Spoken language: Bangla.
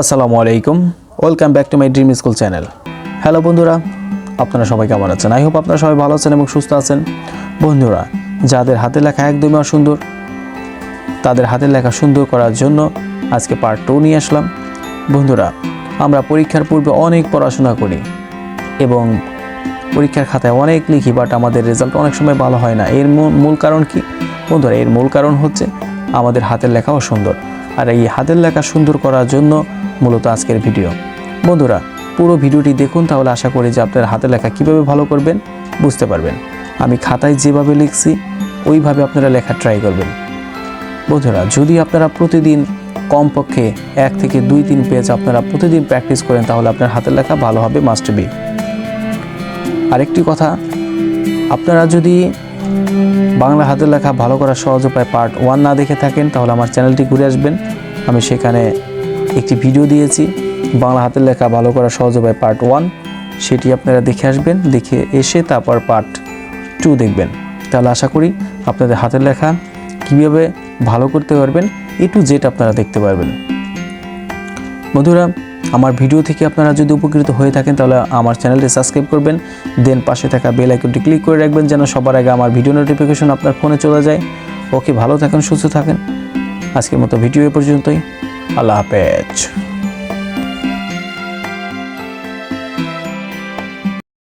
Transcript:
আসসালামু আলাইকুম, welcome back to my dream school channel. Hello বন্ধুরা, আপনারা সবাই কেমন আছেন? আই হোপ আপনারা সবাই ভালো আছেন এবং সুস্থ আছেন। বন্ধুরা, যাদের হাতের লেখা একদমই অসুন্দর, তাদের হাতের লেখা সুন্দর করার জন্য আজকে পার্ট 2 নিয়ে আসলাম। বন্ধুরা, আমরা পরীক্ষার পূর্বে অনেক পড়াশোনা করি এবং পরীক্ষার খাতায় অনেক লিখি, বাট আমাদের রেজাল্ট অনেক সময় ভালো হয় না। এর মূল কারণ কি বন্ধুরা? এর মূল কারণ হচ্ছে আমাদের হাতের লেখা অসুন্দর। আর এই হাতের লেখা সুন্দর করার জন্য মূলত আজকের ভিডিও। বন্ধুরা, পুরো ভিডিওটি দেখুন, তাহলে আশা করি যে আপনার হাতের লেখা কীভাবে ভালো করবেন বুঝতে পারবেন। আমি খাতায় যেভাবে লিখছি ওইভাবে আপনারা লেখা ট্রাই করবেন। বন্ধুরা, যদি আপনারা প্রতিদিন কমপক্ষে 1 থেকে 2-3 পেজ আপনারা প্রতিদিন প্র্যাকটিস করেন, তাহলে আপনার হাতের লেখা ভালো হবে, মাস্ট বি। আরেকটি কথা, আপনারা যদি বাংলা হাতের লেখা ভালো করার সহজ উপায় পার্ট 1 না দেখে থাকেন, তাহলে আমার চ্যানেলটি ঘুরে আসবেন। আমি সেখানে একটি ভিডিও দিয়েছি, বাংলা হাতের লেখা ভালো করার সহজ উপায় পার্ট 1, সেটি আপনারা দেখে আসবেন। দেখে এসে তারপর পার্ট 2 দেখবেন, তাহলে আশা করি আপনাদের হাতের লেখা কীভাবে ভালো করতে পারবেন A to Z আপনারা দেখতে পারবেন। বন্ধুরা, আমার ভিডিও থেকে আপনারা যদি উপকৃত হয়ে থাকেন, তাহলে আমার চ্যানেলটি সাবস্ক্রাইব করবেন, দেন পাশে থাকা বেল আইকনটি ক্লিক করে রাখবেন, যেন সবার আগে আমার ভিডিও নোটিফিকেশন আপনার ফোনে চলে যায়। ওকে, ভালো থাকেন, সুস্থ থাকেন। আজকের মতো ভিডিও এ পর্যন্তই। আল্লাহ হাফেজ।